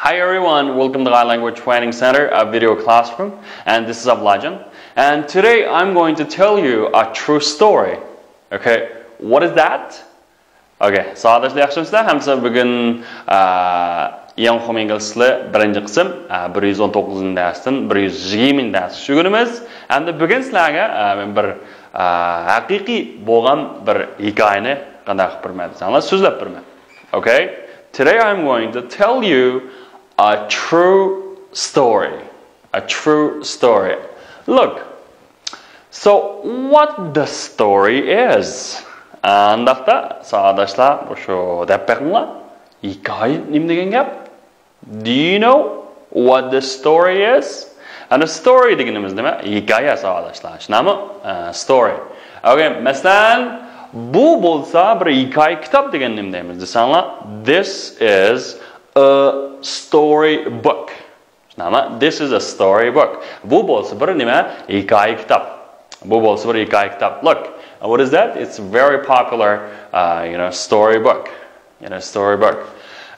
Hi everyone, welcome to the Language Training Center, a video classroom, and this is Ablajan. And today I'm going to tell you a true story. Okay, what is that? Okay, so arkadaşlar hamsa bugün yıڭı İngilizce birinci kısım 119 dersten 120 ders şu günümüz. Endi bugün sizlarga men bir haqiqiy bo'lgan bir hikoyani qanday qilib bermayman, so'zlab berman. Okay? Today I'm going to tell you a true story. A true story. Look. So what the story is? Andaqda arkadaşlar şu deb bakinglar. Hikoya nima degan gap? Do you know what the story is? And the story deganimiz nima? Hikoya arkadaşlar. Shunami? Story. Okay, masalan bu bo'lsa bir hikoya kitob degan nima deymiz desanglar, this is a story book. Shunami? This is a story book. Bu bo'lsa bir nima? Hikoya kitob. Bu bo'lsa bir hikoya kitob. Look, what is that? It's a very popular, storybook. Storybook.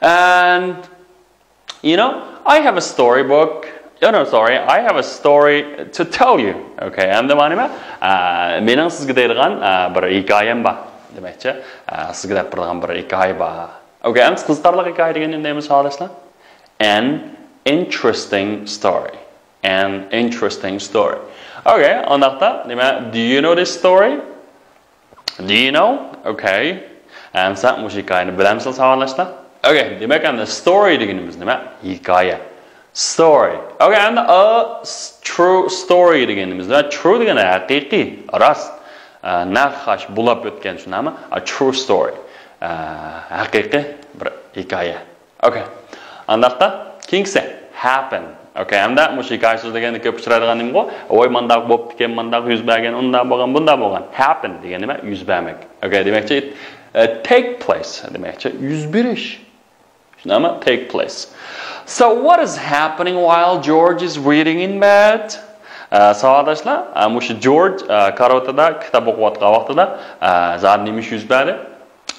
And, I have a storybook. I have a story to tell you. Okay, and the nima? Mening sizga deydigan bir hikoyam bor. Demakchi, sizga deb turgan bir hikoya bor. Okay, and qiziqarli hikoya degan nima deymiz arkadaşlar? An interesting story. An interesting story. Okay, andaqda nima? Do you know this story? Do you know? Okay. And sen bu hikoyani bilamsiz arkadaşlar? Okay, demek and the story deganimiz nima? Hikoya. Story. Okay, and a true story deganimiz nima? True degani haqiqiy, rost. Naqash bulab o'tgan shunami? A true story. Haqiqiy bir hikoya. Okay. Andaqda keyingisi happen. Okay, and that mush hikoya so'zlaganda ko'p uchraydigan nima? Voy mandaq bo'lib ekan, mandaq yuz bergan, unda bo'lgan, bunda bo'lgan. Happen degani nima? Yuz bermak. Okay, demakchi take place. Demakchi yuz berish. Shunami? Take place. So what is happening while George is reading in bed? Arkadaşlar, mush George karotada kitob o'qiyotgan vaqtida zar nima yuz berdi?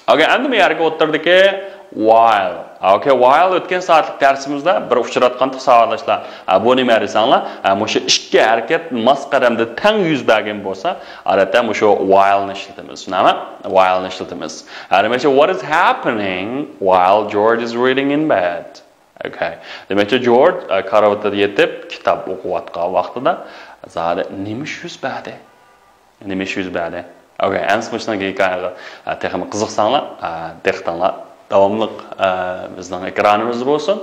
Okay, endi bu yerga o'tirdiki while. Okay, while o'tgan soatlik darsimizda bir uchratgandik arkadaşlar. Bu nima desanglar, mush ikki harakat mos qadamda tang yuz bergan bo'lsa, odatda mush while ni ishlatamiz. Shunami? While ni ishlatamiz. Demak, what is happening while George is reading in bed? Okay. Demak, George karavotda yetib kitob o'qiyotgan vaqtida zada nima yuz berdi? Nima yuz berdi? Okay, ansmishdan hikoyaga texnik qiziqsanglar, diqqatinglar davomli bizning ekranimizda bo'lsin.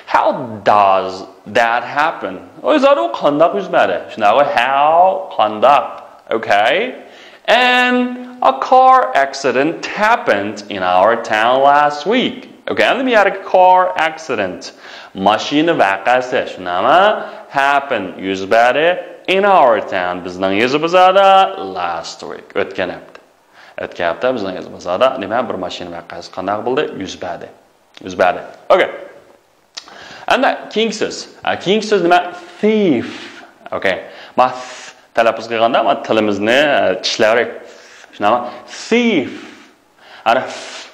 How does that happen? O'zaro qanday yuz berdi? Shunaqa how qanday. Okay? And a car accident happened in our town last week. Okay, and we had a car accident. Mashina vaqasi shunami? Happened yuz berdi in our town. Bizning yezibizda last week. O'tgan hafta. O'tgan hafta bizning yezibizda nima bir mashina vaqasi qanday bo'ldi? Yuz berdi. Yuz berdi. Okay. And that keying so'z nima? Thief. Okay. Ma talaffuz qilganda ma tilimizni tishlarik. Shunami? Thief. Ana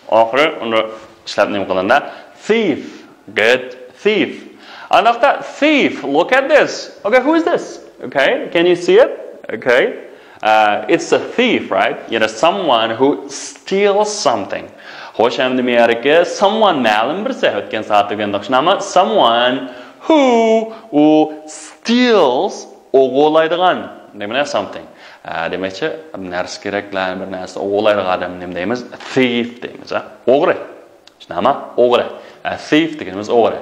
oxiri uni ishlab nima qilindi? Thief. Good. Thief. Anaqda thief. Look at this. Okay, who is this? Okay, can you see it? Okay. It's a thief, right? Someone who steals something. Xo'sh, endi men yerga someone ma'lum birsa o'tgan soat deganda shunami? Someone who steals o'g'irlaydigan. Nima something. Demakchi, narsa keraklar, bir narsa o'g'irlaydigan odam nima deymiz? Thief deymiz, o'g'ri. Shunami? O'g'ri. Thief deganimiz o'g'ri.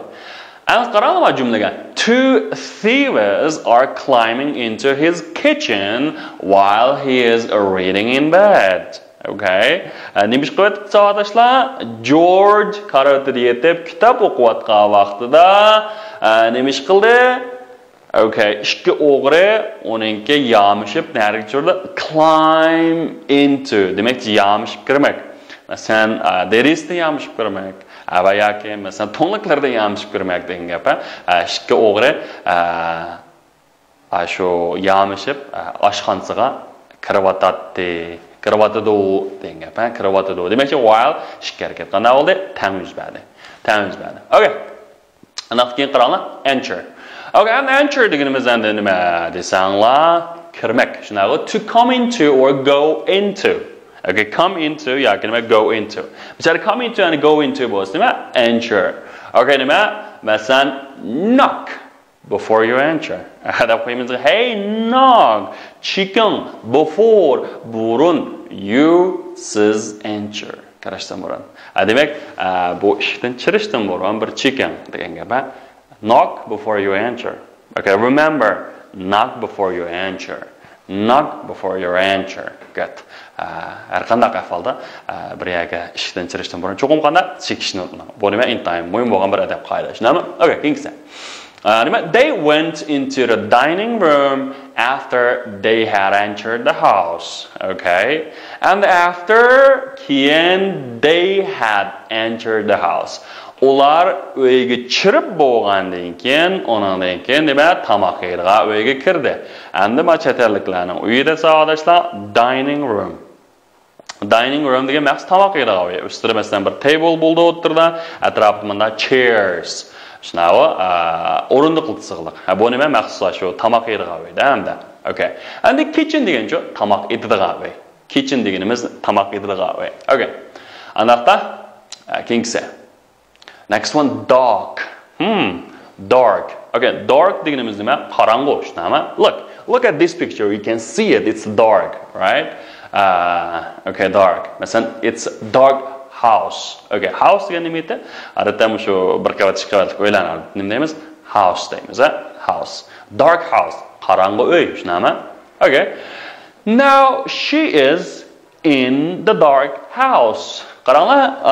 And qaranglar jumlaga. Two thieves are climbing into his kitchen while he is reading in bed. Okay? Nima ish qilyapti arkadaşlar? George karavotda yetib kitob o'qiyotgan vaqtida nima ish qildi? Okay, ikki o'g'ri uningga yamishib nariga chiqdi. Climb into. Demakchi yamishib kirmak. Masalan, derisda yamishib kirmak. Va yoki masalan to'nliqlarda yamishib kirmak degan gap. Ikki o'g'ri shu yamishib oshxonasiga kiryotdi. Kiryotdi degan gap. Kiryotdi. Demakchi while ikki harakat qanday bo'ldi? Tam yuz berdi. Okay. Andan keyin qaranglar, enter. Okay, and enter deganimiz endi nima desanglar, kirmak. Shunaqa to come into or go into. Okay, come into yoki nima go into. Misol come into and go into bo'lsa nima? Enter. Okay, nima? Masalan, knock before you enter. Adab qo'yamiz. Hey, knock. Chicken before burun you siz enter. Qarashdan burun. Demak, bu eshikdan kirishdan burun bir chicken degan gap. Knock before you enter. Okay, remember, knock before you enter. Knock before you enter. Good. Har qanday ahvolda bir yerga eshikdan kirishdan burun cho'qim qanday chekishni unutmang. Bu nima intayim muhim bo'lgan bir adab qoida, tushunami? Okay, keyingisi. They went into the dining room after they had entered the house. Okay, and after they had entered the house. Ular uyga kirib bo'lgandan keyin, ondan keyin nima tamoq yeydiga uyga kirdi. Endi machatarliklarning uyida savodashlar dining room. Dining room degan maqsad tamoq yeydiga uy. Ustida masalan bir table bo'ldi o'tirdi, atrofida chairs. Shunaqa o'rindiq qilsiqliq. Bu nima maqsad shu tamoq yeydiga uyda hamda. Okay. Endi kitchen degancha tamoq yeydiga uy. Kitchen deganimiz tamoq yeydiga uy. Okay. Anaqda keyingisi. Next one, dark. Dark. Okay, dark deganimiz nima? Qorong'u, tushunami? Look at this picture. You can see it. It's dark, right? Okay, dark. Masalan, it's dark house. Okay, house degan nima edi? Adatan shu bir qavat ikki qavatlik uylarni nima deymiz? House deymiz, house. Dark house. Qorong'u uy, tushunami? Okay. Now she is in the dark house. Qaranglar,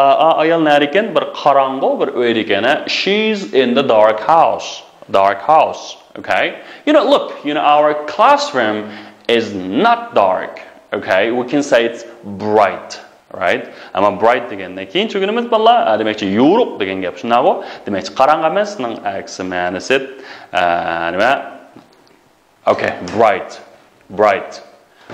ayol narikan bir qorong'u bir uyda ekani. She's in the dark house. Dark house. Okay? Look, our classroom is not dark. Okay? We can say it's bright. Right? Ama bright degandan keyin tushunimiz billar, demakchi yo'ruq degan gap shunaqa. Demakchi qorong'u emasning aksi ma'nosi nima? Okay, bright. Bright.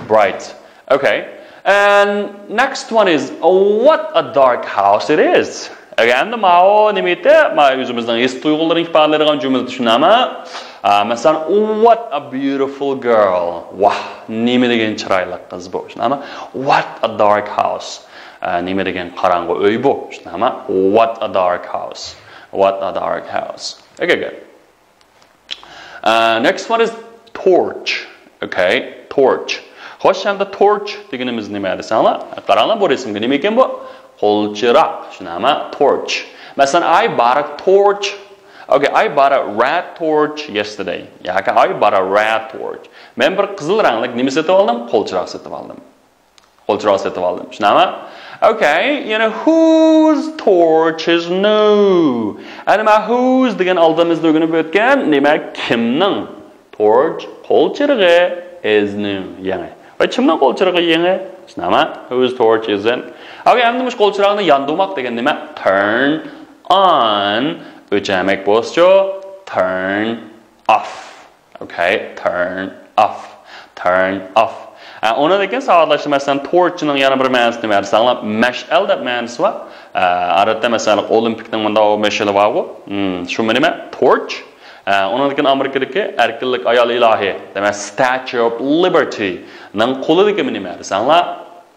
Bright. Okay. And next one is what a dark house it is. Endi ma'o nimite, ma o'zimizning his tuyg'ularning ifodalariga jumla tushunami? Masalan, what a beautiful girl. Wah, nima degan chiroyli qiz bu. Tushunami? What a dark house. Nima degan qorong'u uy bu. Tushunami? What a dark house. What a dark house. Okay, good. Next one is torch. Okay, torch. Xo'sh, endi torch deganimiz nima desanglar? Qaranglar, bu rasmga nima ekan bu? Qo'lchiroq, tushunami? Torch. Masalan, I bought a torch. Okay, I bought a red torch yesterday. Yoki I bought a red torch. Men bir qizil rangli nima sotib oldim? Qo'lchiroq sotib oldim. Qo'lchiroq sotib oldim. Tushunami? Okay, whose torch is new? Nima whose degan oldimizda o'rganib o'tgan, nima kimning? Torch, qo'lchirog'i is new. Ya'ni kimning qo'lchirog'i yangi? Tushunami? Whose torch is it? Okay, endi mush qo'lchirog'ni yondirmoq degan nima? Turn on. O'chamak bo'lsa, turn off. Okay, turn off. Turn off. Ona degan savodlashmasan torchning yana bir ma'nosi nima? Sanglar mash'al deb ma'nosi bor. Odatda masalan Olimpikning bunda mash'ali bor-ku. Shu nima? Torch. Onun için Amerika'daki erkeklik ayol ilahi, demek Statue of Liberty, nan qo'lidagi nima desanlar?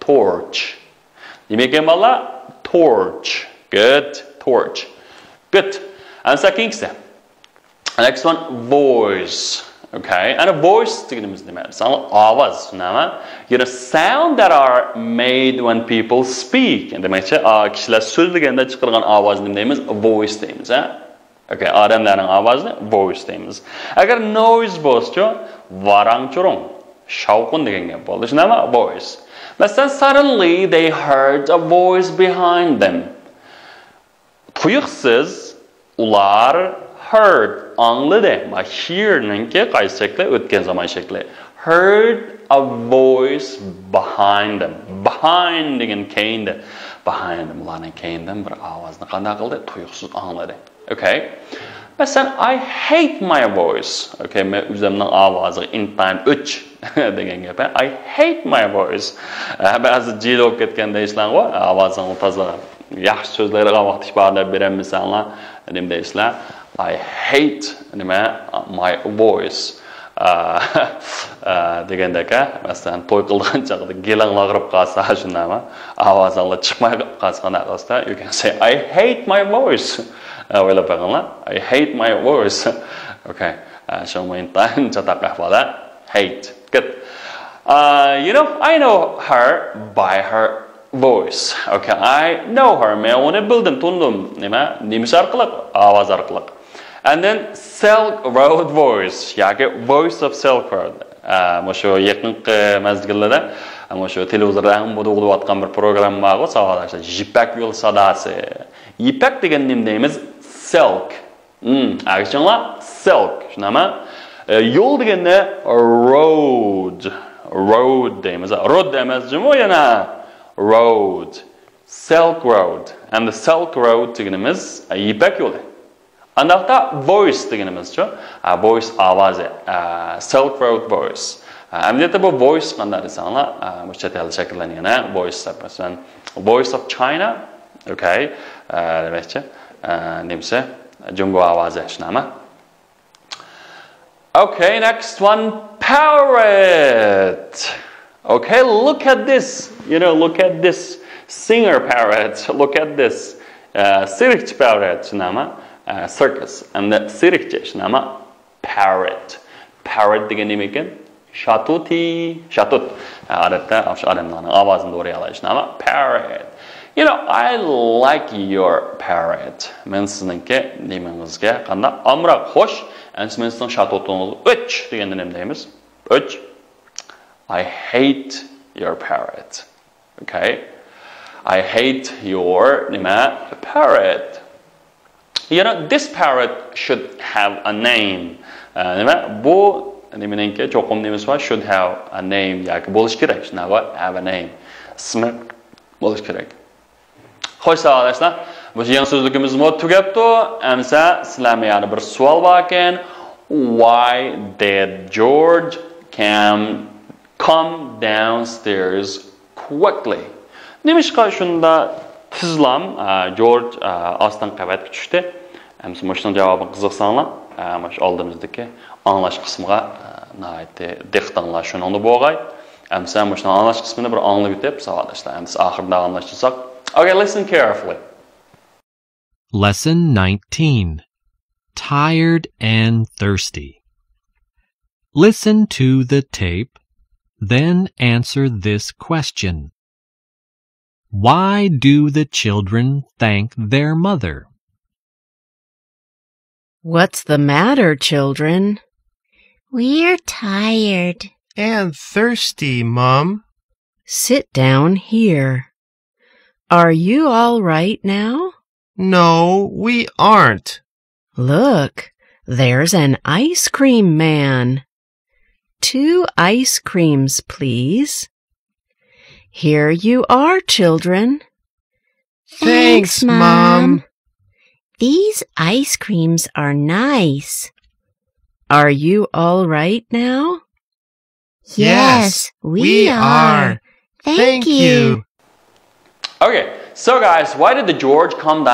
Torch. Nima ekan balla? Torch. Good, torch. Good. And second, next one, voice. Okay, and a voice deganimiz nima desanlar? Ovoz, nima? Sound that are made when people speak. Demakchi, kishilar so'zlaganda chiqargan ovozni nima deymiz? Voice deymiz, Okay, odamlarning ovozini voice deymiz. Agar noise bo'lsa, varang-churung, shovqin degan gap bo'ldi. Shunami? Voice. Masalan, suddenly they heard a voice behind them. Tuyuqsiz ular heard, angladi. Ma hear'ningki qaysi shakli? O'tgan zaman shakli. Heard a voice behind them. Behind degan keyinda. Behind them, ularning keyindan bir ovozni qanday qildi? Tuyuqsiz angladi. Okay. Masalan, I hate my voice. Okay, men o'zimning ovozim intayin o'ch degan gap. I hate my voice. Ba'zi jil bo'lib ketganda eslang-ku, ovozingni toza yaxshi so'zlarga vaqt ifodalab beramisanlar, nima deysizlar? I hate my voice. Degandaka, masalan, to'y qilgan chaqda gelang'lag'irib qolsa, shundaymi? Ovozinglar chiqmay qolsa, you can say I hate my voice. O'ylab qo'yinglar. I hate my voice. Okay. Showmaintan chataq ahvola. Hate. Good. I know her by her voice. Okay, I know her. Men uni bildim, tundum. Nimish orqali? Ovoz orqali. And then Silk Road voice. Yoki voice of Silk Road. Mushu yaqinqi mazgillarda, mushu televizorda ham bo'layotgan bir programma bor, savolashlar. Yipak yo'l sadasi. Yipak degan nima deymiz? Silk. Aytishinglar, silk. Shunami? Yo'l deganda road. Road deymiz. Road emasmi yana? Road. Silk Road. And the Silk Road deganimiz yipak yo'li. Andaqda voice deganimizchi, voice ovozi, Silk Road voice. Amniyatda bu voice qanday desanglar, bu chet elda shakllangan voice masalan, voice of China, okay, demakchi, nimsa, jungo ovozi shunami? Okay, next one, parrot. Okay, look at this. Look at this singer parrot. Look at this sirikchi parrot shunami? Circus. And the sirikchi shunami? Parrot. Parrot degan nima ekan? Shatuti. Shatut. Odatda odamlarning ovozini o'rayoladi shunami? Parrot. I like your parrot. Men sizningki nimangizga qanday amroq xo'sh. And men sizning shatutingiz uch deganda nima deymiz? Uch. I hate your parrot. Okay? I hate your parrot. This parrot should have a name. Bu nimaningki cho'qim nimiz bor, should have a name yoki bo'lish kerak. Shunaqa have a name. Ismi bo'lish kerak. Xo'sh, savolashlar. Bu yangi so'zligimiz tugabdi. Amsa sizlarga yana bir savol bor ekan. Why did George come downstairs quickly? Nimishqa shunda tizlam George ostdan qavatga tushdi. Amsa mushning javobini qiziqsanglar, mana shu oldimizdagi anglash qismiga nihoyatda diqqatinglar shuningda bo'lg'ay. Amsa mushning anglash qismini bir anglab o'tib savolashlar. Amsa oxirida anglashsak. Okay, listen carefully. Lesson 19. Tired and thirsty. Listen to the tape, then answer this question. Why do the children thank their mother? What's the matter, children? We're tired. And thirsty, Mom. Sit down here. Are you all right now? No, we aren't. Look, there's an ice cream man. 2 ice creams, please. Here you are, children. Thanks, Mom. These ice creams are nice. Are you all right now? Yes, we are. Thank you. Okay, so guys, why did the George come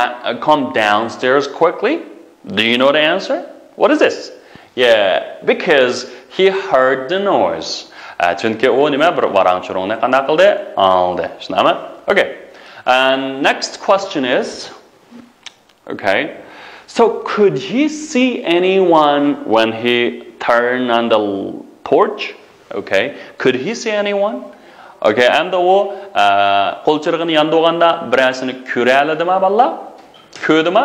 downstairs quickly? Do you know the answer? What is this? Yeah, because he heard the noise. Chunki u nima bir varangchurungni qanday qildi? Oldi. Shunami? Okay. And next question is, okay, so could he see anyone when he turned on the torch? Okay, could he see anyone? Okay, and u qo'lchirig'ini yondirganda birasini ko'ra oladimi balla? Ko'rdimi?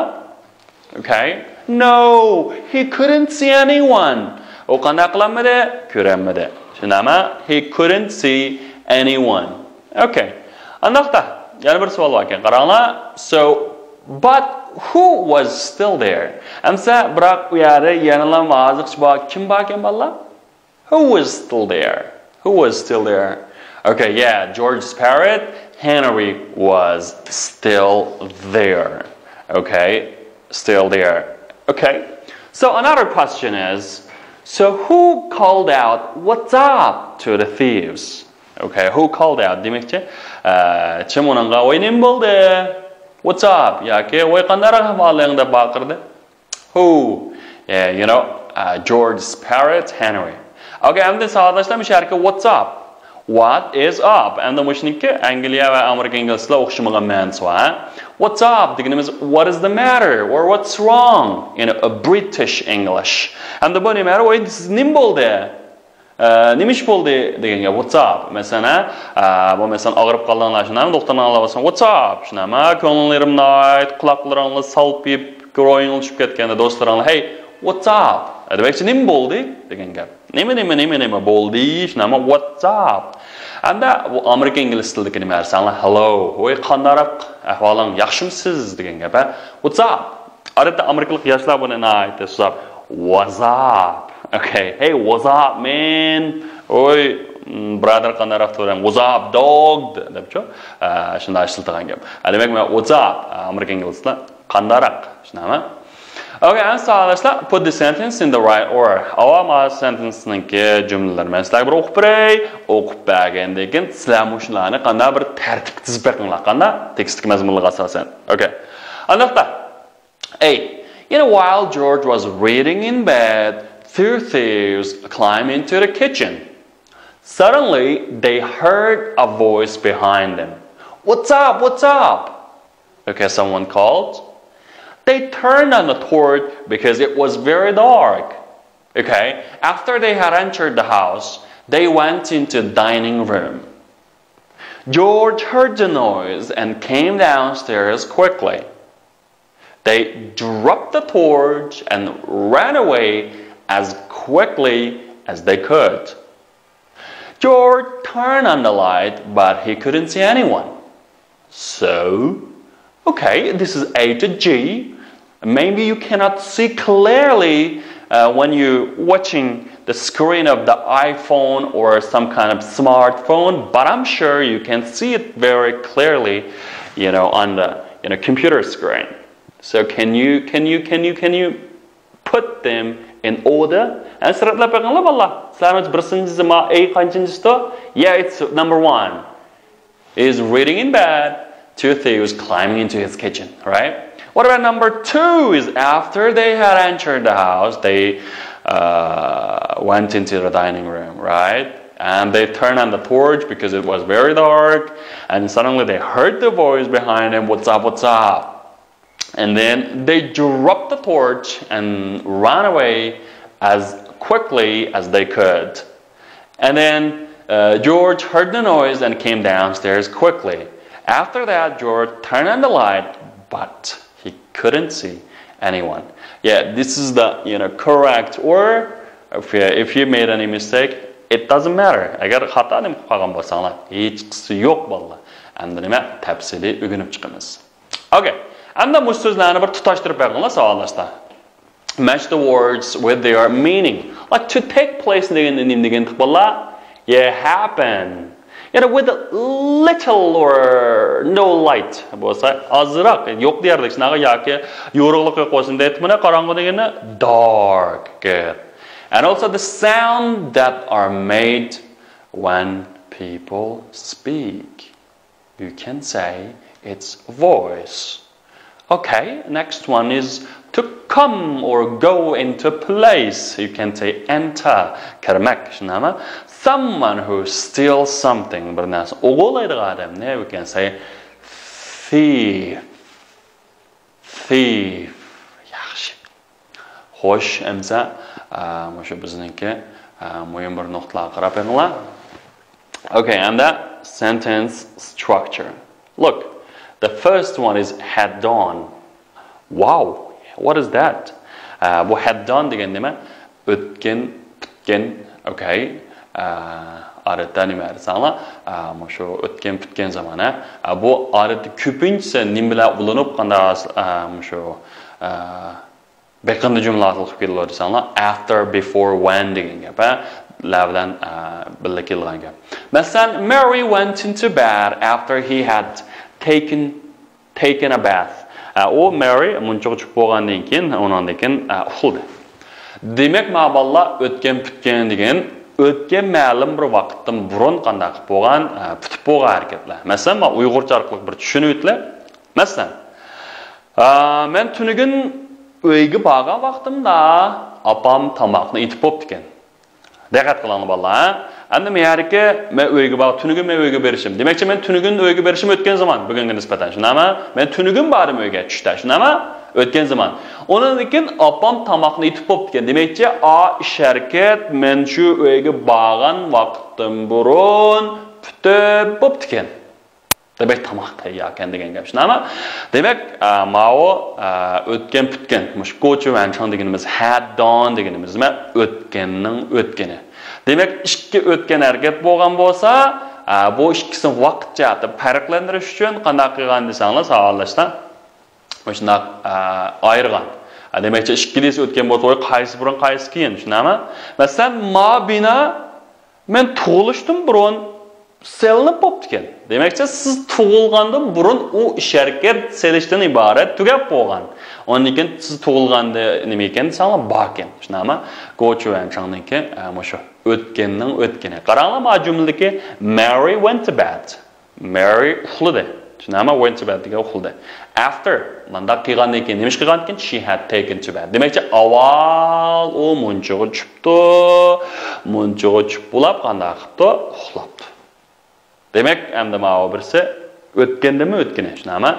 Okay. No, he couldn't see anyone. U qanday qilmadi? Ko'rmadi. Shunami? He couldn't see anyone. Okay. Andaqda yana bir savol bor ekan. Qaranglar. So, but who was still there? Amsa biroq u yerda yana vaziqchi bor. Kim bor ekan balla? Who was still there? Who was still there? Okay, yeah, George's parrot, Henry was still there. Okay, still there. Okay, so another question is, so who called out, what's up to the thieves? Okay, who called out? Demakchi, kim unga "Voy nim bo'ldi? What's up?" yoki "Voy qanday ahvolingda?" baqirdi. Who? Yeah, you know, George's parrot, Henry. Okay, and this what's up? What is up? And the mushniki Angliya va Amerika inglizlar o'xshamagan ma'nosi bor. What's up? Deganimiz what is the matter or what's wrong in a British English. And the bunny matter what is nim bo'ldi? Nimish bo'ldi deganga what's up? Masalan, bu masalan og'rib qolganlar shunami doktorni olib what's up? Shunami ko'nglingiz night, quloqlaringiz salpib, ko'royingiz tushib ketganda do'stlaringiz hey, what's up? Demakchi nim bo'ldi degan gap. Nima bo'ldi? Shunami what's up? And that Amerika ingliz tilidagi nima arsanlar hello, voy qandaroq ahvoling, yaxshimisiz degan gap. What's up? Odatda amerikalik yoshlar buni aytadi, what's up? Okay, hey, what's up, man? Oy, brother qandaroq to'ram, what's up, dog? debchi. Shunday aytilgan gap. Demak, what's up? Amerika inglizlar qandaroq, shunami? Okay, and so put the sentence in the right order. Our sentence niki jumlalar men sizlarga bir o'qib beray, o'qib bergandan keyin sizlar mushlarni qanday bir tartib tizib beringlar, qanday tekstga mazmunga asosan. Okay. Aniqda. A. In a while George was reading in bed, two thieves climbed into the kitchen. Suddenly they heard a voice behind them. What's up? What's up? Okay, someone called. They turned on the torch because it was very dark. Okay, after they had entered the house, they went into the dining room. George heard the noise and came downstairs quickly. They dropped the torch and ran away as quickly as they could. George turned on the light, but he couldn't see anyone. So, okay, this is A to G. Maybe you cannot see clearly when you're watching the screen of the iPhone or some kind of smartphone, but I'm sure you can see it very clearly, you know, on the computer screen. So can you put them in order? And yeah, it's number 1. Is reading in bed. 2 thieves climbing into his kitchen, right? What about number 2? Is after they had entered the house, they went into the dining room, right? And they turned on the torch because it was very dark, and suddenly they heard the voice behind them, what's up, what's up? And then they dropped the torch and ran away as quickly as they could. And then George heard the noise and came downstairs quickly. After that, George turned on the light, but he couldn't see anyone. Yeah, this is the correct order. If you made any mistake, it doesn't matter. Agar xato nim qilgan bo'lsanglar, hech qisi yo'q bolalar. Endi nima tafsiliy o'rganib chiqamiz. Okay. Endi bu so'zlarni bir tutashtirib beringlar savollarda. Match the words with their meaning. Like to take place degan nima degan bolalar? Yeah, happen. With a little or no light bo'lsa, ozroq yo'q deyardik. Shunaqa yoki yorug'likqa qo'shsin deb mana qorong'u degani dark. Good. And also the sound that are made when people speak. You can say it's voice. Okay, next one is to come or go into place. You can say enter. Kirmak, shunami? Someone who steals something. Bir narsa o'g'irlaydigan odamni we can say thief. Thief. Yaxshi. Xo'sh, emsa o'sha bizniki muhim bir nuqtalarga qarab beringlar. Okay, and that sentence structure. Look, the first one is had on. Wow, what is that? Bu had on degan nima? O'tgan, bitgan, okay. Odatda nima desanglar, shu o'tgan bitgan zamona. Bu odatda ko'pincha nima bilan ulanib qanday shu beqindi jumla qilib keladi desanglar, after, before, when degan gap. La bilan birga kelgan gap. Masalan, Mary went into bed after he had taken a bath. O Mary munchoq chiqib bo'lgandan keyin, undan keyin uxladi. Demak, ma'ballar o'tgan bitgan degan o'tgan ma'lum bir vaqtdan burun qanday qilib bo'lgan, bitib bo'lgan harakatlar. Masalan, Uyg'urcha orqali bir tushunib o'tlar. Masalan, men tunugin Uyga borgan vaqtimda opam tamoqni etib bo'pti ekan. Diqqat qiling bolalar. Endi men yerga men uyga borib, tunugin men uyga berishim. Demakchi men tunugin uyga berishim o'tgan zaman bugunga nisbatan. Shunami? Men tunugin borim uyga tushda. Shunami? O'tgan zaman. Ondan keyin opam tamoqni etib bo'pti ekan. Demakchi ish harakat men shu uyga borgan vaqtim burun putib bo'pti ekan. Demek tamaq tayyor ekan degan gap. Shunami? Demak, mao o'tgan putgan, mush gochu vanchon deganimiz had done deganimiz nima? O'tganning o'tgani. Demak, ikki o'tgan harakat bo'lgan bo'lsa, bu ikkisini vaqtcha farqlantirish uchun qanday qilgan desanglar, savolashdan shuna ayirgan. Demakchi ikkilisi o'tgan bo'lsa, qaysi burun qaysi keyin, shunami? Masalan, mabina men tug'ilishdan burun selinib bo'pti ekan. Demakchi siz tug'ilgandan burun u ish harakat selishdan iborat tugab bo'lgan. Ondan keyin siz tug'ilganda nima ekan desanglar bor ekan. Shunami? Gochu vanchondan keyin shu o'tganning o'tgani. Qaranglar, ma jumladagi Mary went to bed. Mary uxladi. Shunami? Went to bed degan uxladi. After manda qilgandan keyin nima qilgan ekan? She had taken to bed. Demakchi avval u munchoga tushibdi. Munchoga tushib bo'lib qanday qilibdi? Uxlabdi. Demek endi ma'o birisi o'tgandimi o'tgani, shunami?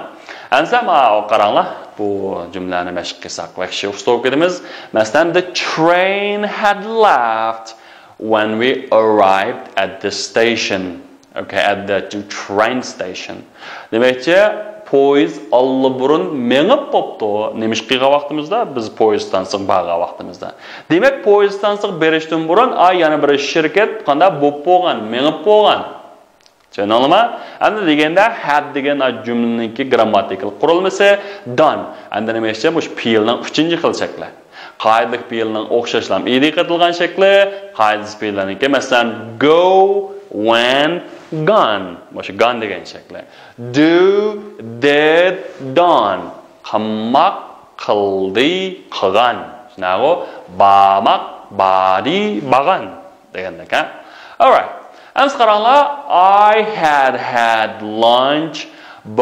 Ansa ma'o qaranglar, bu jumlani mashq qilsak va kishi ustov ketamiz. Masalan, the train had left when we arrived at the station. Okay, at the train station. Demakchi, poyezd allburun menib bo'pti. Nemish qilgan vaqtimizda, biz poyezddan so'ng borgan vaqtimizda. Demak, poyezddan so'ng berishdan burun yana bir shirkat qanday bo'lib bo'lgan, menib bo'lgan. Tushunalmi? Endi deganda had degan jumlaningki grammatikal qurilmasi done. Endi nima eshitsa, bu fe'lning 3-xil shakli. Qoidalik fe'lning o'xshashlam ed qilingan shakli, qoidasiz fe'llarniki masalan go, went, gone. O'sha gone degan shakli. Do, did, done. Qilmoq, qildi, qilgan. Shunaqa bormoq, bori, borgan degandek. All right. Endi qaranglar, I had lunch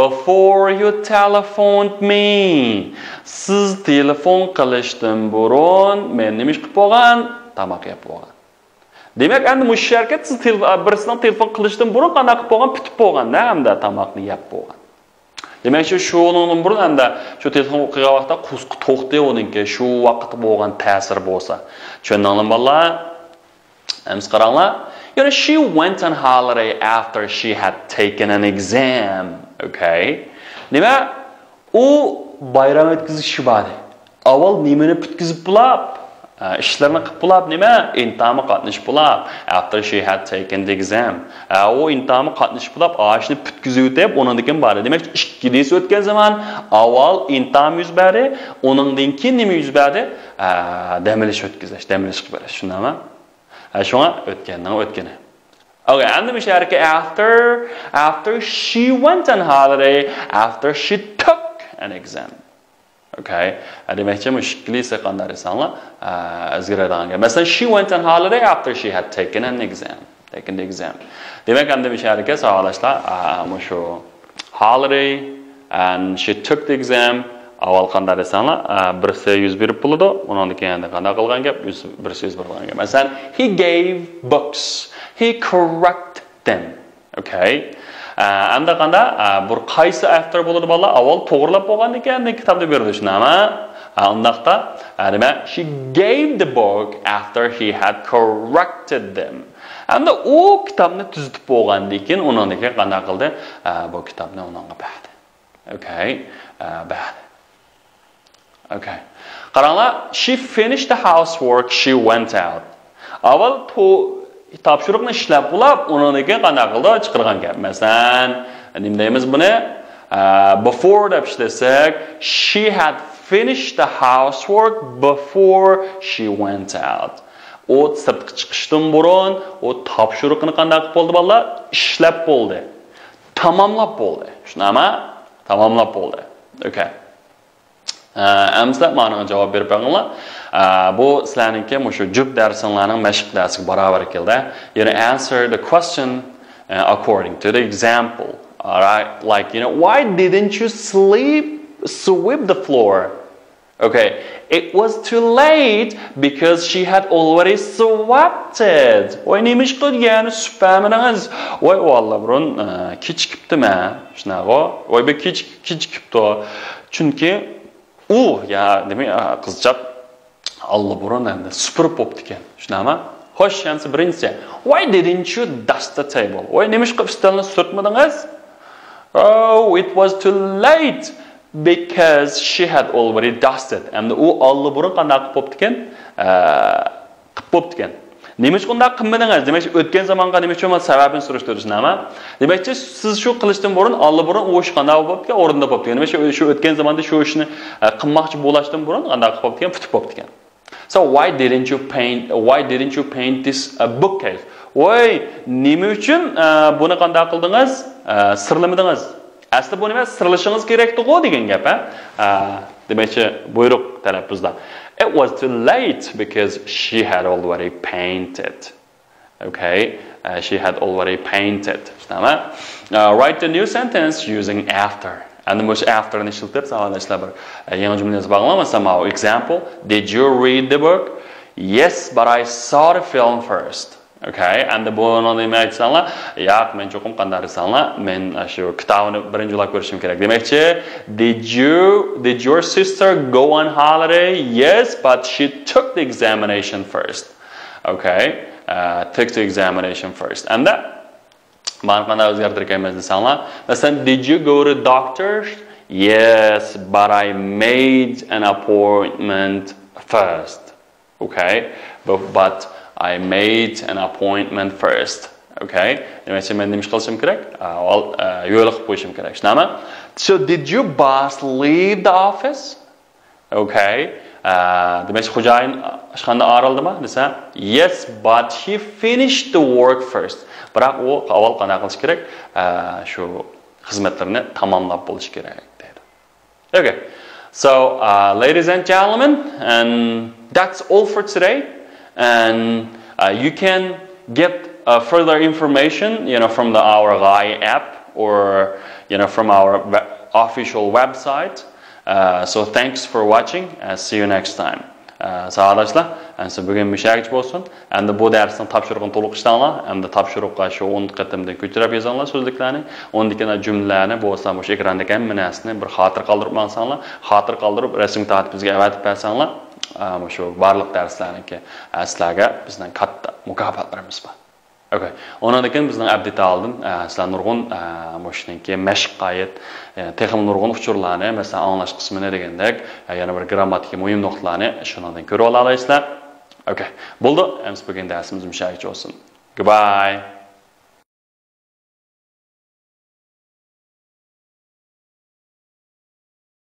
before you telephoned me. Siz telefon qilishdan burun men nima qilib bo'lgan? Tamoq yeb bo'lgan. Demak, endi bu sharkat siz birisidan telefon qilishdan burun qanday qilib bo'lgan? Pitib bo'lganda hamda tamoqni yeb bo'lgan. Demak, shundan burun endi shu telefon qilgan vaqtda qusqi to'xtay o'ninki shu vaqt bo'lgan ta'sir bo'lsa. Tushundingizmi bolalar? Endi qaranglar. You know, she went on holiday after she had taken an exam. Okay? Nima? U bayram o'tkazishib badi. Avval nimani bitkizib bo'lib, ishlarni qilib bo'lib, nima? Intamni qatnashib bo'lib, after she had taken the exam. U intamni qatnashib bo'lib, ishni bitkizib o'tib, undan keyin bari. Demak, ikkilisi o'tgan zaman avval intam yuz berdi, undan keyin nima yuz berdi? Damilish o'tkazish, damilish qilib berish. Shundami? Shunga o'tgandan o'tgani. Okay, endi bu sharki after she went on holiday, after she took an exam. Okay, demakchi mushkilisi qanday desanglar, o'zgaradigan. Masalan, she went on holiday after she had taken an exam. Taken the exam. Demak, endi bu sharki savolashlar, shu holiday and she took the exam. Avval qanday desanglar, birisi yuz berib bo'ladi, undan keyin qanday qilgan gap, birisi yuz berib qilgan gap. Masalan, he gave books, he corrected them. Okay? Endi qanday bir qaysi after bo'ladi bolalar? Avval to'g'rilab bo'lgandan keyin kitobda berdi shunami? Undaqda, nima? She gave the book after he had corrected them. Endi u kitobni tuzitib bo'lgandan keyin undan keyin qanday qildi? Bu kitobni unga berdi. Okay? Berdi. Okay. Qaranglar, she finished the housework, she went out. Avval topshiriqni ishlab bo'lib, undan keyin qanday qildi? Chiqargan gap. Masalan, nima deymiz buni? Before deb ishlasak, she had finished the housework before she went out. O sirtqa chiqishdan burun, o topshiriqni qanday qilib bo'ldi bolalar? Ishlab bo'ldi. Tamomlab bo'ldi. Shunami? Tamomlab bo'ldi. Okay. Amsa ma'noga javob berib beringlar. Bu sizlarningki shu jub darsinglarning mashq darsiga barobar keldi. You answer the question according to the example. All right? Like, why didn't you sweep the floor? Okay, it was too late because she had already swapped it. Oy nemish qilgan supaminiz. Oy vallahi burun kechikibdimi? Shunaqa. Oy be kechikibdi. Chunki u ya demak qizchaq Allah burun endi supurib bo'pti ekan. Shunami? Xo'sh, hamsi birinchisi. Why didn't you dust the table? Oy nemish qilib stolni surtmadingiz? Oh, it was too late. Because she had already dusted. And u Allah burun qanday qilib bo'pti ekan? Qilib bo'pti ekan. Nima uchun bunday qilmadingiz? Demak, o'tgan zamonga nima uchun sababini surishtirishnami? Demak, siz shu qilishdan burun Allah burun u ish qanday bo'pti ekan? O'rinda bo'pti ekan. Demak, shu o'tgan zamonda shu ishni qilmoqchi bo'lishdan burun qanday qilib bo'pti ekan? Putib bo'pti ekan. So why didn't you paint this bookcase? Voy, nima uchun buni qanday qildingiz? Sirlamadingiz. Asli bu nima? Sirlashingiz kerakdi-ku degan gap, demakchi, buyruq talaffuzda. It was too late because she had already painted. Okay, she had already painted. Write the new sentence using after. And the most after ni ishlatib savolashlar bir yangi jumlangizni bog'lamasam, example, did you read the book? Yes, but I saw the film first. Okay, and the bunu nima aytsanlar, yo'q, men cho'qim qanday desanlar, men shu kitobni birinchilab ko'rishim kerak. Demakchi, did your sister go on holiday? Yes, but she took the examination first. Okay, took the examination first. And that man qanday o'zgartirganmiz desanlar, masalan, did you go to doctor? Yes, but I made an appointment first. Okay, but I made an appointment first. Okay? Demak, men nima qilishim kerak? Yo'l qilib qo'yishim kerak. Shunami? So did you boss leave the office? Okay. Demak, xo'jayin ishxonadan ayrildimi desa, yes, but he finished the work first. Biroq u avval qanday qilish kerak? Shu xizmatlarni tamomlab bo'lish kerak dedi. Okay. So, ladies and gentlemen, and that's all for today. And you can get further information, from our Gai app or, from our official website. So thanks for watching and see you next time. Sağolashlar, and bugun mushakich bo'lsin. Endi bu darsning topshirig'ini to'liq ishlanlar, endi topshiriqqa shu 10 qatimda ko'chirib yozinglar so'zliklarni, 10 dikana jumlalarni bo'lsa o'sha ekrandagi hammasini bir xotir qoldirib olsanglar, xotir qoldirib rasm tartibimizga avatib bersanglar, shu barliq darslarniki sizlarga bizning katta mukofotlarimiz bor. Okay. Ondan keyin bizning update aldım. Sizlar nurg'un mushniki mashq qayt, texnik nurg'un uchurlarni, masalan, anglash qismini degandek, yana bir grammatika muhim nuqtalarni shundan ko'ra olasizlar. Okay. Bo'ldi. Endi bugun darsimiz mushakich bo'lsin. Goodbye.